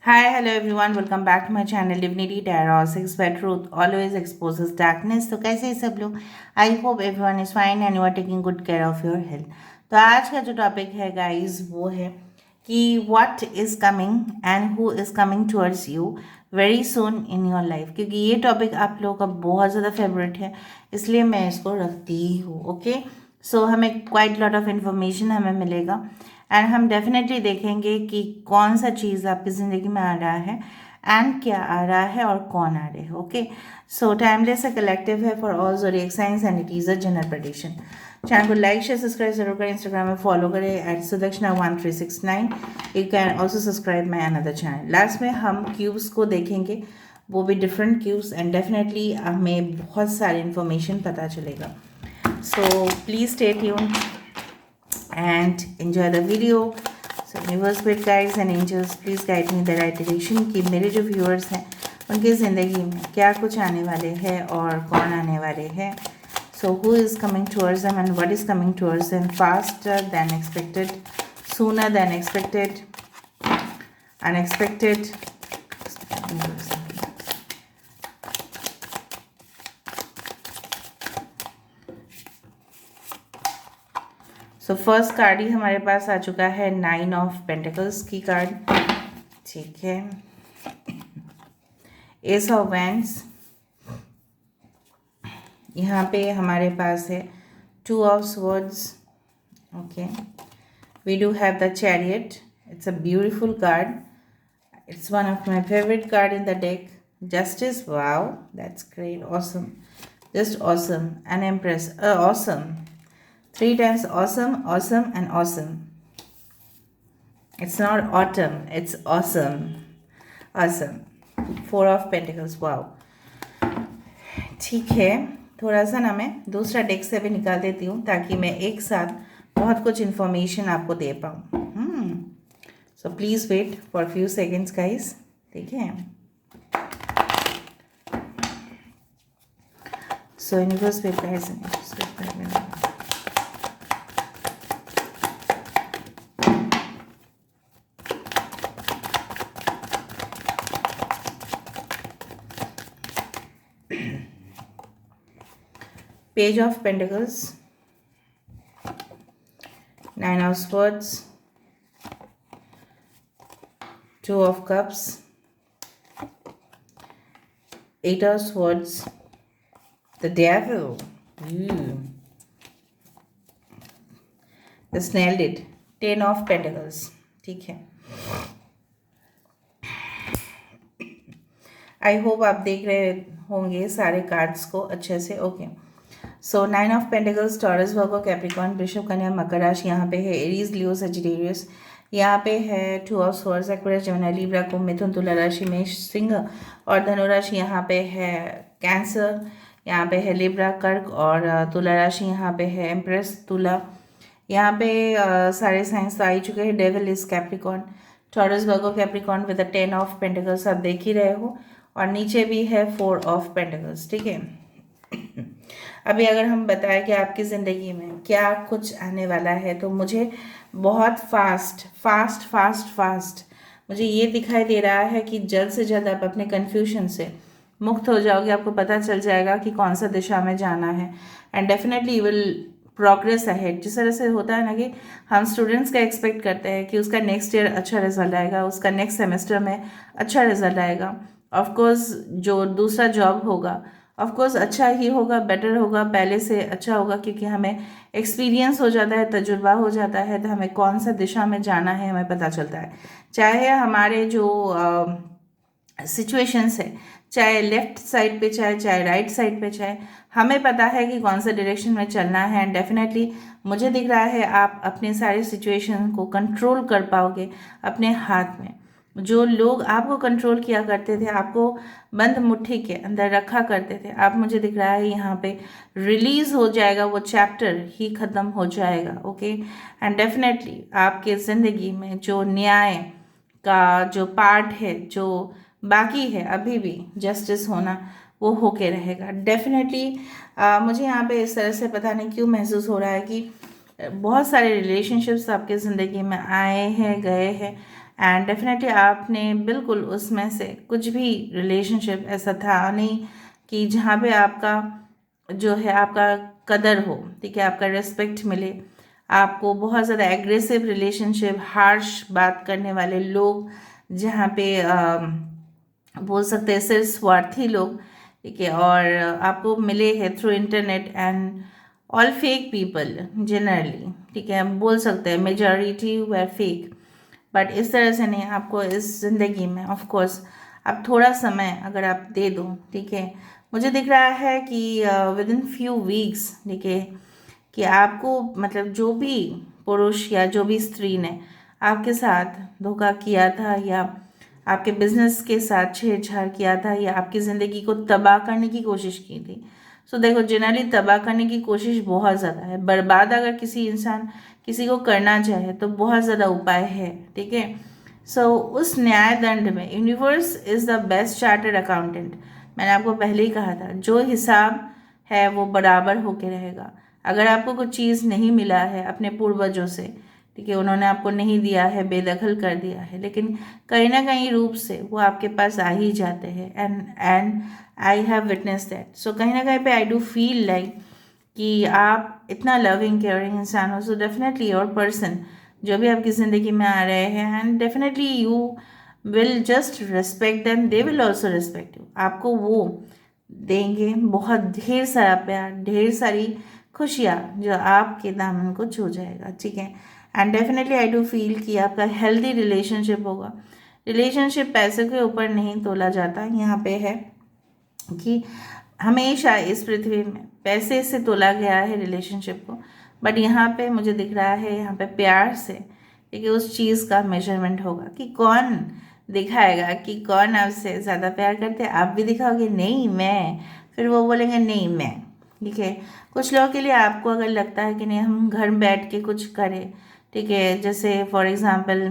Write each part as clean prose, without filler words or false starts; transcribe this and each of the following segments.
Hi, hello everyone. Welcome back to my channel Divinity Tarot 6 where truth always exposes darkness. तो कैसे हैं सब लोग? I hope everyone is fine and you are taking good care of your health. तो आज का जो topic है गाइस वो है कि what is coming and who is coming towards you very soon in your life, क्योंकि ये टॉपिक आप लोगों का बहुत ज़्यादा फेवरेट है, इसलिए मैं इसको रखती ही हूँ। ओके, सो हमें क्वाइट लॉट ऑफ इन्फॉर्मेशन हमें मिलेगा एंड हम डेफिनेटली देखेंगे कि कौन सा चीज़ आपकी ज़िंदगी में आ रहा है एंड क्या आ रहा है और कौन आ रहे हैं। ओके, सो टाइमलेस है, कलेक्टिव है for all zodiac science and it is a general prediction. Channel को लाइक शेयर सब्सक्राइब जरूर करें, इंस्टाग्राम में फॉलो करें @sudaksha1369। You can also subscribe my another channel. Last में हम क्यूब्स को देखेंगे, वो भी डिफरेंट क्यूब्स, एंड डेफिनेटली हमें बहुत सारी इन्फॉर्मेशन पता चलेगा। So please stay tuned and enjoy the video. So universe spirit guides and angels please guide me in the right direction कि मेरे जो viewers हैं उनकी ज़िंदगी में क्या कुछ आने वाले हैं और कौन आने वाले हैं। So who is coming towards them and what is coming towards them faster than expected, sooner than expected, unexpected. So first card ही हमारे पास आ चुका है 9 ऑफ पेंटिकल्स की कार्ड। ठीक है, एस ऑफ वैंड्स, यहाँ पे हमारे पास है 2 of swords. Okay, we do have the chariot, it's a beautiful card, it's one of my favourite card in the deck. Justice, wow that's great, awesome, just awesome, and empress, awesome, 3 times awesome, awesome and awesome. It's not autumn, it's awesome, awesome. 4 of pentacles, wow. ठीक है, थोड़ा सा ना मैं दूसरा deck से भी निकाल देती हूँ ताकि मैं एक साथ बहुत कुछ इन्फॉर्मेशन आपको दे पाऊँ। So please wait for few seconds guys. ठीक है, सो यूनिवर्स पे guys, Page of Pentacles, 9 of Swords, 2 of Cups, 8 of Swords, the Devil, the Snailed It, 10 of Pentacles. ठीक है, आई होप आप देख रहे होंगे सारे कार्ड्स को अच्छे से। Okay, so 9 of pentacles, taurus, Virgo, Capricorn, वृषभ, कन्या, मकर राशि, यहाँ पे है एरीज, लियो, सजिटेरियस, यहाँ पे है 2 of swords, Aquarius, Gemini, Libra, कुंभ, मिथुन, तुला राशि, मेष, सिंह और धनु राशि, यहाँ पे है कैंसर, यहाँ पे है लिब्रा, कर्क और तुला राशि, यहाँ पे है एम्प्रेस, तुला, यहाँ पे सारे साइंस तो आ ही चुके हैं। Devil is Capricorn, taurus, Virgo, Capricorn with 10 of pentacles, आप देख ही रहे हो, और नीचे भी है 4 ऑफ पेंटिकल्स। ठीक है, अभी अगर हम बताएं कि आपकी ज़िंदगी में क्या कुछ आने वाला है, तो मुझे बहुत फास्ट फास्ट फास्ट फास्ट मुझे ये दिखाई दे रहा है कि जल्द से जल्द आप अपने कन्फ्यूजन से मुक्त हो जाओगे, आपको पता चल जाएगा कि कौन सा दिशा में जाना है, and definitely you will progress ahead. जिस तरह से होता है ना कि हम स्टूडेंट्स का एक्सपेक्ट करते हैं कि उसका नेक्स्ट ईयर अच्छा रिजल्ट आएगा, उसका नेक्स्ट सेमेस्टर में अच्छा रिजल्ट आएगा, ऑफकोर्स जो दूसरा जॉब होगा ऑफकोर्स अच्छा ही होगा, बेटर होगा, पहले से अच्छा होगा, क्योंकि हमें एक्सपीरियंस हो जाता है, तजुर्बा हो जाता है, तो हमें कौन सा दिशा में जाना है हमें पता चलता है। चाहे हमारे जो सिचुएशंस है, चाहे लेफ्ट साइड पे चाहे राइट साइड पे, चाहे हमें पता है कि कौन सा डायरेक्शन में चलना है, एंड डेफिनेटली मुझे दिख रहा है आप अपने सारे सिचुएशन को कंट्रोल कर पाओगे अपने हाथ में। जो लोग आपको कंट्रोल किया करते थे, आपको बंद मुट्ठी के अंदर रखा करते थे, आप, मुझे दिख रहा है यहाँ पे रिलीज हो जाएगा, वो चैप्टर ही ख़त्म हो जाएगा। ओके, एंड डेफिनेटली आपके ज़िंदगी में जो न्याय का जो पार्ट है, जो बाकी है अभी भी जस्टिस होना, वो होके रहेगा डेफिनेटली। मुझे यहाँ पे इस तरह से पता नहीं क्यों महसूस हो रहा है कि बहुत सारे रिलेशनशिप्स आपके ज़िंदगी में आए हैं, गए हैं, एंड डेफिनेटली आपने बिल्कुल उसमें से कुछ भी रिलेशनशिप ऐसा था नहीं कि जहाँ पे आपका जो है आपका कदर हो, ठीक है, आपका रिस्पेक्ट मिले। आपको बहुत ज़्यादा एग्रेसिव रिलेशनशिप, हार्श बात करने वाले लोग, जहाँ पे बोल सकते हैं सिर्फ स्वार्थी लोग, ठीक है, और आपको मिले हैं through internet and all fake people generally, ठीक है, हम बोल सकते हैं मेजॉरिटी वेर फेक। बट इस तरह से नहीं, आपको इस ज़िंदगी में ऑफ कोर्स आप थोड़ा समय अगर आप दे दो, ठीक है, मुझे दिख रहा है कि विद इन फ्यू वीक्स, ठीक है, कि आपको मतलब जो भी पुरुष या जो भी स्त्री ने आपके साथ धोखा किया था या आपके बिजनेस के साथ छेड़छाड़ किया था या आपकी ज़िंदगी को तबाह करने की कोशिश की थी। सो देखो, जनरली तबाह करने की कोशिश बहुत ज़्यादा है। बर्बाद अगर किसी इंसान किसी को करना चाहे तो बहुत ज़्यादा उपाय है, ठीक है। सो उस न्याय दंड में universe is the best chartered accountant. मैंने आपको पहले ही कहा था, जो हिसाब है वो बराबर होके रहेगा। अगर आपको कुछ चीज़ नहीं मिला है अपने पूर्वजों से, ठीक है, उन्होंने आपको नहीं दिया है, बेदखल कर दिया है, लेकिन कहीं ना कहीं रूप से वो आपके पास आ ही जाते हैं। And I have witness that. सो कहीं ना कहीं पे आई डू फील लाइक कि आप इतना लविंग केयरिंग इंसान हो। सो डेफिनेटली योर पर्सन जो भी आपकी ज़िंदगी में आ रहे हैं, and definitely you will just respect them, they will also respect you. आपको वो देंगे बहुत ढेर सारा प्यार, ढेर सारी खुशियाँ जो आपके दामन को छू जाएगा, ठीक है। And definitely I do feel कि आपका हेल्दी रिलेशनशिप होगा। रिलेशनशिप पैसे के ऊपर नहीं तोला जाता, यहाँ पे है कि हमेशा इस पृथ्वी में पैसे से तोला गया है रिलेशनशिप को, बट यहाँ पे मुझे दिख रहा है यहाँ पे प्यार से, ठीक है, उस चीज़ का मेजरमेंट होगा कि कौन दिखाएगा कि कौन आपसे ज़्यादा प्यार करते हैं। आप भी दिखाओगे नहीं मैं, फिर वो बोलेंगे नहीं मैं, ठीक है। कुछ लोगों के लिए आपको अगर लगता है कि नहीं हम घर में बैठ के कुछ करें, ठीक है, जैसे for example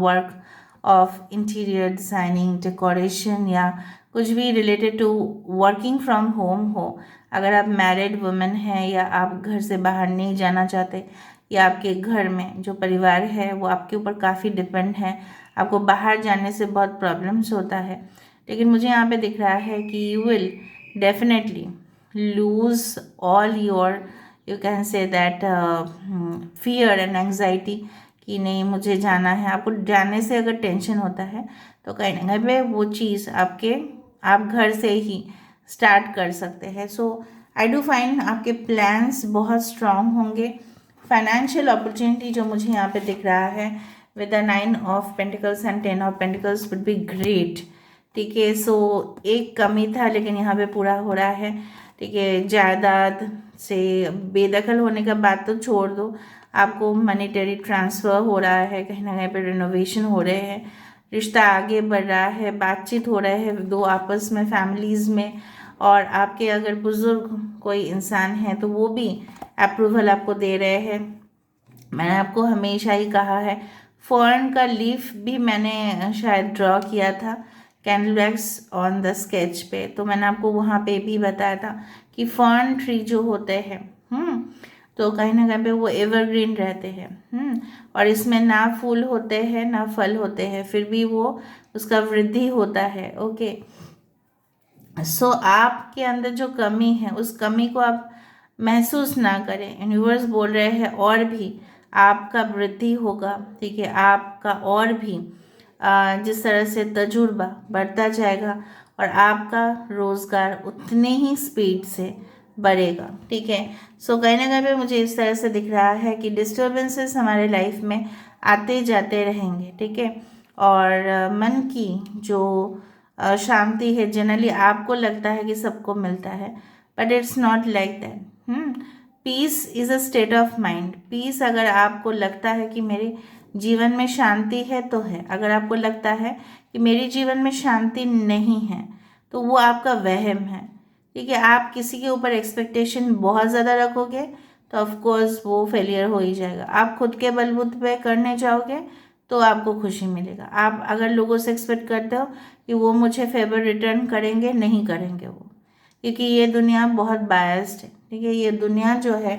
work of interior designing, decoration या कुछ भी related to working from home हो। अगर आप मैरिड वुमेन हैं या आप घर से बाहर नहीं जाना चाहते या आपके घर में जो परिवार है वो आपके ऊपर काफ़ी डिपेंड है, आपको बाहर जाने से बहुत प्रॉब्लम्स होता है, लेकिन मुझे यहाँ पे दिख रहा है कि you will definitely loose all your, you can say that fear and anxiety कि नहीं मुझे जाना है। आपको जाने से अगर टेंशन होता है तो कहीं ना कहीं पे वो चीज़ आप घर से ही स्टार्ट कर सकते हैं। सो आई डू फाइंड आपके प्लान्स बहुत स्ट्रांग होंगे। फाइनेंशियल अपॉर्चुनिटी जो मुझे यहाँ पे दिख रहा है with the 9 of pentacles and 10 of pentacles would be great, ठीक है। सो एक कमी था लेकिन यहाँ पे पूरा हो रहा है, ठीक है। जायदाद से बेदखल होने का बात तो छोड़ दो, आपको मनीटरी ट्रांसफ़र हो रहा है, कहीं ना कहीं पे रिनोवेशन हो रहे हैं, रिश्ता आगे बढ़ रहा है, बातचीत हो रहा है दो आपस में, फैमिलीज़ में, और आपके अगर बुज़ुर्ग कोई इंसान है तो वो भी अप्रूवल आपको दे रहे हैं। मैंने आपको हमेशा ही कहा है, फर्न का लीफ भी मैंने शायद ड्रॉ किया था candle wax on the sketch पे, तो मैंने आपको वहाँ पे भी बताया था कि फर्न ट्री जो होते हैं तो कहीं ना कहीं पे वो एवरग्रीन रहते हैं और इसमें ना फूल होते हैं ना फल होते हैं, फिर भी वो उसका वृद्धि होता है, ओके। सो आपके अंदर जो कमी है उस कमी को आप महसूस ना करें। यूनिवर्स बोल रहे हैं और भी आपका वृद्धि होगा, ठीक है, आपका और भी जिस तरह से तजुर्बा बढ़ता जाएगा और आपका रोज़गार उतने ही स्पीड से बढ़ेगा, ठीक है। सो कहीं ना कहीं पे मुझे इस तरह से दिख रहा है कि डिस्टर्बेंसेस हमारे लाइफ में आते जाते रहेंगे, ठीक है। और मन की जो शांति है, जनरली आपको लगता है कि सबको मिलता है, but it's not like that. Peace is a state of mind. Peace अगर आपको लगता है कि मेरे जीवन में शांति है तो है, अगर आपको लगता है कि मेरे जीवन में शांति नहीं है तो वो आपका वहम है, ठीक है। आप किसी के ऊपर एक्सपेक्टेशन बहुत ज़्यादा रखोगे तो ऑफ कोर्स वो फेलियर हो ही जाएगा। आप खुद के बलबूते पे करने जाओगे तो आपको खुशी मिलेगा। आप अगर लोगों से एक्सपेक्ट करते हो कि वो मुझे फेवर रिटर्न करेंगे, नहीं करेंगे वो, क्योंकि ये दुनिया बहुत बायस्ड है, ठीक है। ये दुनिया जो है,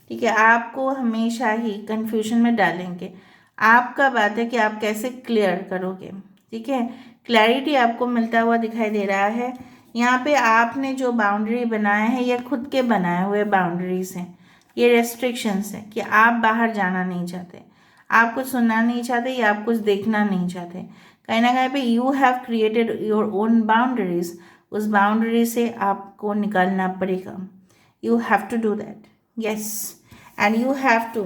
ठीक है, आपको हमेशा ही कन्फ्यूजन में डालेंगे। आपका बात है कि आप कैसे क्लियर करोगे। ठीक है, क्लैरिटी आपको मिलता हुआ दिखाई दे रहा है। यहाँ पे आपने जो बाउंड्री बनाए हैं ये खुद के बनाए हुए बाउंड्रीज हैं, ये रेस्ट्रिक्शंस हैं कि आप बाहर जाना नहीं चाहते, आप कुछ सुनना नहीं चाहते या आप कुछ देखना नहीं चाहते। कहीं ना कहीं पे you have created your own boundaries, उस बाउंड्री से आपको निकलना पड़ेगा। You have to do that, yes, and you have to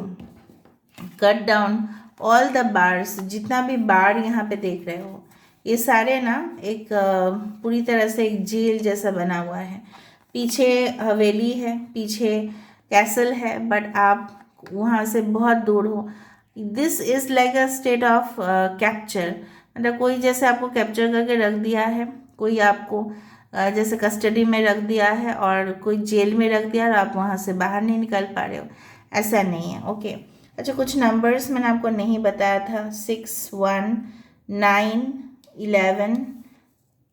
cut down all the bars. जितना भी बार यहाँ पे देख रहे हो ये सारे ना एक पूरी तरह से एक जेल जैसा बना हुआ है। पीछे हवेली है, पीछे कैसल है, बट आप वहाँ से बहुत दूर हो। This is like a state of capture, मतलब कोई जैसे आपको कैप्चर करके रख दिया है, कोई आपको जैसे कस्टडी में रख दिया है और कोई जेल में रख दिया और आप वहाँ से बाहर नहीं निकल पा रहे हो, ऐसा नहीं है। ओके, अच्छा कुछ नंबर्स मैंने आपको नहीं बताया था, 6, 1, 9, 11,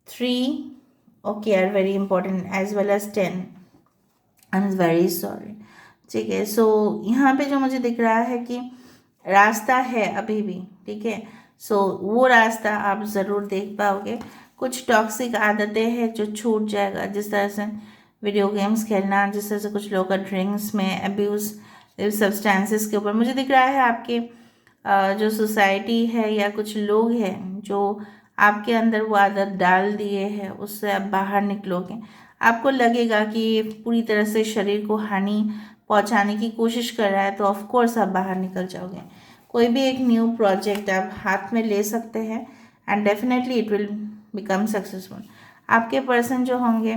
3, okay are very important as well as 10। I am very sorry. ठीक है, सो यहाँ पे जो मुझे दिख रहा है कि रास्ता है अभी भी, ठीक है, सो वो रास्ता आप ज़रूर देख पाओगे। कुछ टॉक्सिक आदतें हैं जो छूट जाएगा, जिस तरह से वीडियो गेम्स खेलना, जिस तरह से कुछ लोग का ड्रिंक्स में अब्यूज़ सब्सटेंसेस के ऊपर मुझे दिख रहा है। आपके जो सोसाइटी है या कुछ लोग हैं जो आपके अंदर वो आदत डाल दिए हैं, उससे आप बाहर निकलोगे, आपको लगेगा कि पूरी तरह से शरीर को हानि पहुंचाने की कोशिश कर रहा है, तो ऑफ कोर्स आप बाहर निकल जाओगे। कोई भी एक न्यू प्रोजेक्ट आप हाथ में ले सकते हैं and definitely it will become successful. आपके पर्सन जो होंगे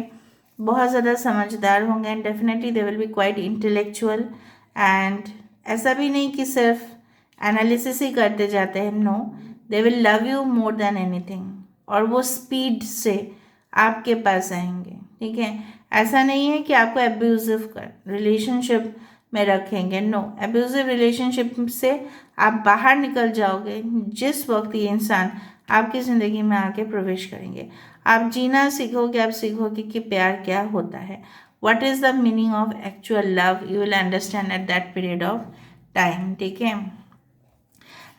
बहुत ज़्यादा समझदार होंगे and definitely they will be quite intellectual, and ऐसा भी नहीं कि सिर्फ एनालिसिस ही करते जाते हैं, no, they will love you more than anything, और वो स्पीड से आपके पास आएंगे। ठीक है, ऐसा नहीं है कि आपको एब्यूजिव कर रिलेशनशिप में रखेंगे, नो, एब्यूजिव रिलेशनशिप से आप बाहर निकल जाओगे जिस वक्त ये इंसान आपकी ज़िंदगी में आके प्रवेश करेंगे। आप जीना सीखोगे, आप सीखोगे कि प्यार क्या होता है, what is the meaning of actual love, you will understand at that period of time। ठीक है,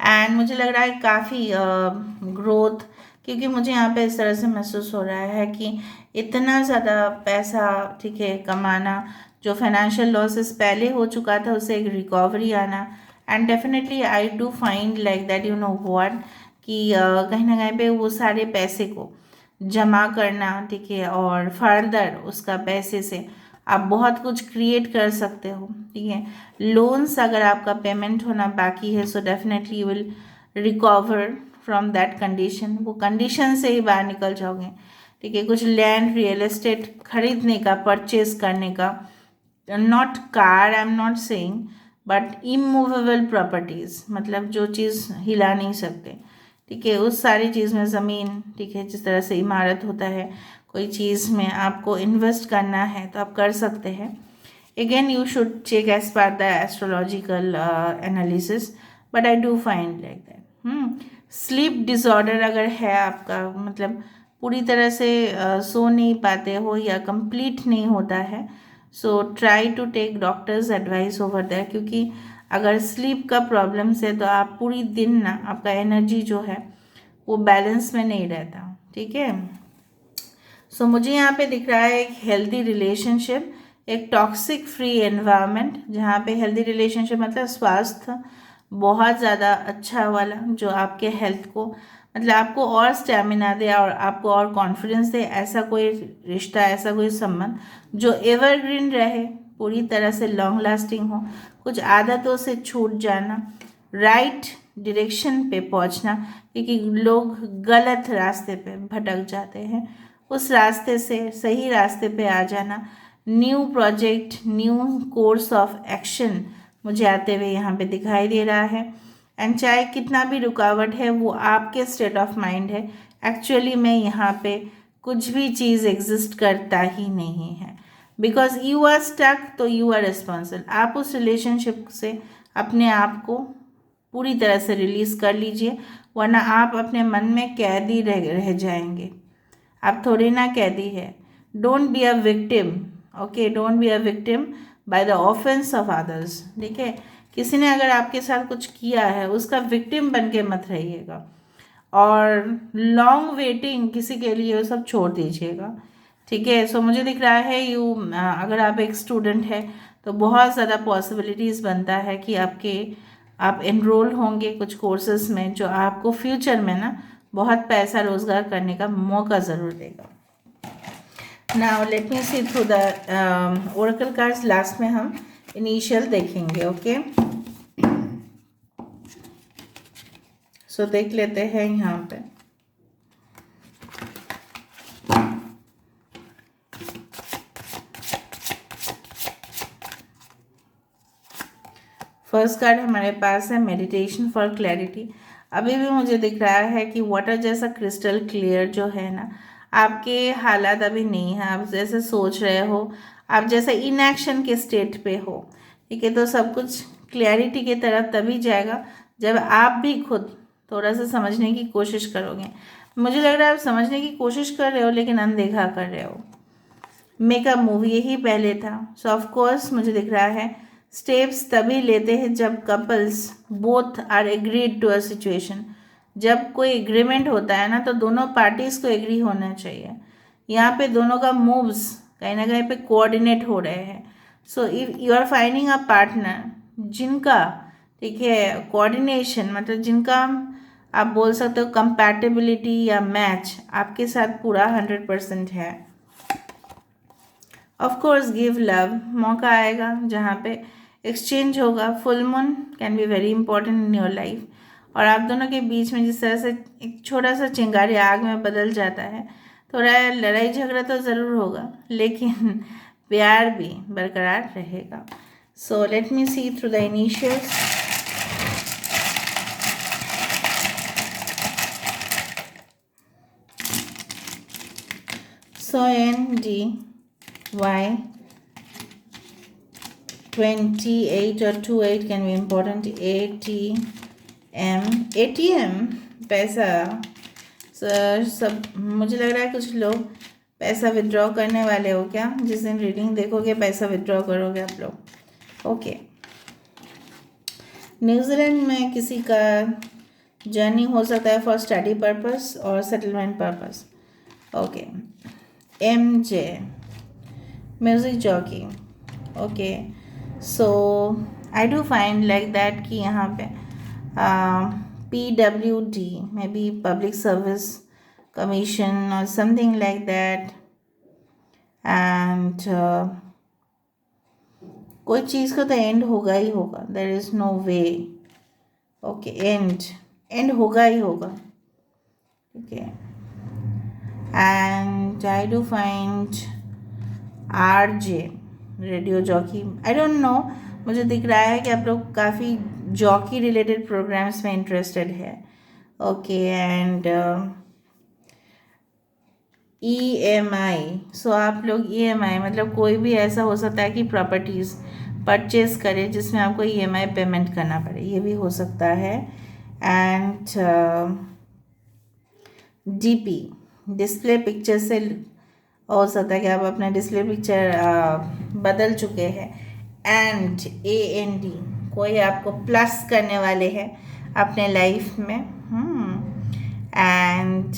एंड मुझे लग रहा है काफ़ी ग्रोथ, क्योंकि मुझे यहाँ पे इस तरह से महसूस हो रहा है कि इतना ज़्यादा पैसा, ठीक है, कमाना, जो फाइनेंशियल लॉसेस पहले हो चुका था उससे एक रिकवरी आना, and definitely I do find like that, you know what, कि कहीं ना कहीं पे वो सारे पैसे को जमा करना, ठीक है, और फर्दर उसका पैसे से आप बहुत कुछ क्रिएट कर सकते हो। ठीक है, लोन्स अगर आपका पेमेंट होना बाकी है, so definitely you will recover from that condition, वो कंडीशन से ही बाहर निकल जाओगे। ठीक है, कुछ लैंड रियल एस्टेट खरीदने का, परचेज करने का, not car, I am not saying, but immovable properties, मतलब जो चीज़ हिला नहीं सकते। ठीक है, उस सारी चीज़ में ज़मीन, ठीक है, जिस तरह से इमारत होता है, कोई चीज़ में आपको इन्वेस्ट करना है तो आप कर सकते हैं। Again you should check as per the astrological analysis, but I do find like that. Sleep disorder अगर है आपका, मतलब पूरी तरह से सो नहीं पाते हो या कंप्लीट नहीं होता है, so try to take doctor's advice over that, क्योंकि अगर स्लीप का प्रॉब्लम से तो आप पूरी दिन ना, आपका एनर्जी जो है वो बैलेंस में नहीं रहता। ठीक है, सो मुझे यहाँ पे दिख रहा है एक हेल्दी रिलेशनशिप, एक टॉक्सिक फ्री एनवायरनमेंट, जहाँ पे हेल्दी रिलेशनशिप मतलब स्वास्थ्य बहुत ज़्यादा अच्छा वाला, जो आपके हेल्थ को, मतलब आपको और स्टेमिना दे और आपको और कॉन्फिडेंस दे, ऐसा कोई रिश्ता, ऐसा कोई संबंध जो एवरग्रीन रहे, पूरी तरह से लॉन्ग लास्टिंग हो, कुछ आदतों से छूट जाना, राइट डायरेक्शन पे पहुंचना, क्योंकि लोग गलत रास्ते पे भटक जाते हैं, उस रास्ते से सही रास्ते पे आ जाना, new project, new course of action मुझे आते हुए यहाँ पे दिखाई दे रहा है। एंड चाहे कितना भी रुकावट है, वो आपके स्टेट ऑफ माइंड है, एक्चुअली में यहाँ पे कुछ भी चीज़ एग्जिस्ट करता ही नहीं है, बिकॉज यू आर स्टक, तो यू आर रिस्पॉन्सिबल। आप उस रिलेशनशिप से अपने आप को पूरी तरह से रिलीज़ कर लीजिए, वरना आप अपने मन में कैदी रह जाएंगे। आप थोड़ी ना कैदी है। Don't be a victim, okay, don't be a victim by the offence of others. ठीक है, किसी ने अगर आपके साथ कुछ किया है उसका विक्टिम बन के मत रहिएगा, और लॉन्ग वेटिंग किसी के लिए वो सब छोड़ दीजिएगा, ठीक है। सो मुझे दिख रहा है अगर आप एक स्टूडेंट है तो बहुत ज़्यादा पॉसिबिलिटीज़ बनता है कि आप एनरोल होंगे कुछ कोर्सेज में जो आपको फ्यूचर में ना बहुत पैसा रोज़गार करने का मौका ज़रूर देगा। Now let me see through the oracle cards. Last में हम इनिशियल देखेंगे, ओके। सो देख लेते हैं यहाँ पे। फर्स्ट कार्ड हमारे पास है मेडिटेशन फॉर क्लैरिटी। अभी भी मुझे दिख रहा है कि वाटर जैसा क्रिस्टल क्लियर जो है ना, आपके हालात अभी नहीं है, आप जैसे सोच रहे हो, आप जैसे इनएक्शन के स्टेट पे हो, ठीक है। तो सब कुछ क्लैरिटी की तरफ तभी जाएगा जब आप भी खुद थोड़ा सा समझने की कोशिश करोगे। मुझे लग रहा है आप समझने की कोशिश कर रहे हो लेकिन अनदेखा कर रहे हो। मेक अ मूव यही पहले था। सो ऑफ कोर्स मुझे दिख रहा है स्टेप्स तभी लेते हैं जब couples both are agreed to a situation. जब कोई एग्रीमेंट होता है ना तो दोनों पार्टीज को एग्री होना चाहिए। यहाँ पे दोनों का मूव्स कहीं ना कहीं पे कोऑर्डिनेट हो रहे हैं। So if you are finding a partner जिनका, ठीक है, कोऑर्डिनेशन मतलब जिनका आप बोल सकते हो कंपैटिबिलिटी या मैच आपके साथ पूरा 100% है। ऑफ कोर्स गिव लव, मौका आएगा जहाँ पे एक्सचेंज होगा। Full moon can be very important in your life, और आप दोनों के बीच में जिस तरह से एक छोटा सा चिंगारी आग में बदल जाता है, थोड़ा लड़ाई झगड़ा तो ज़रूर होगा लेकिन प्यार भी बरकरार रहेगा। So let me see through the initials. So NDY 28 or 28 can be important. ATM पैसा। सब मुझे लग रहा है कुछ लोग पैसा विड्रॉ करने वाले हो क्या? जिस दिन रीडिंग देखोगे पैसा विड्रॉ करोगे आप लोग, ओके। न्यूजीलैंड में किसी का जर्नी हो सकता है फॉर स्टडी पर्पस और settlement purpose, okay. MJ music jockey, okay. So I do find like that कि यहाँ पे PWD may be public service commission और समथिंग लाइक दैट, एंड कोई चीज़ का तो एंड होगा ही होगा, there is no way, okay. End होगा ही होगा, ठीक है। And I do find RJ radio jockey, I don't know. मुझे दिख रहा है कि आप लोग काफ़ी जॉकी रिलेटेड प्रोग्राम्स में इंटरेस्टेड है, ओके। एंड EMI, सो आप लोग EMI मतलब कोई भी ऐसा हो सकता है कि प्रॉपर्टीज़ परचेज करें जिसमें आपको EMI पेमेंट करना पड़े, ये भी हो सकता है। एंड DP डिस्प्ले पिक्चर से हो सकता है कि आप अपना डिस्प्ले पिक्चर बदल चुके हैं। एंड AND कोई आपको प्लस करने वाले हैं अपने लाइफ में। एंड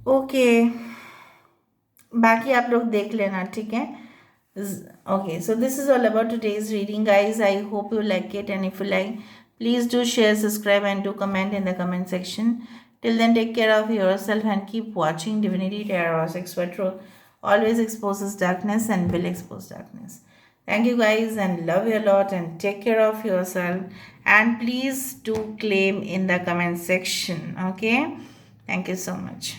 ओके, बाकी आप लोग देख लेना, ठीक है। Okay, so this is all about today's reading, guys. I hope you like it, and if you like, please do share, subscribe, and do comment in the comment section. Till then, take care of yourself and keep watching Divinity Tarot. Expert Truth always exposes darkness and will expose darkness. Thank you, guys, and love you a lot, and take care of yourself. And please do claim in the comment section. Okay, thank you so much.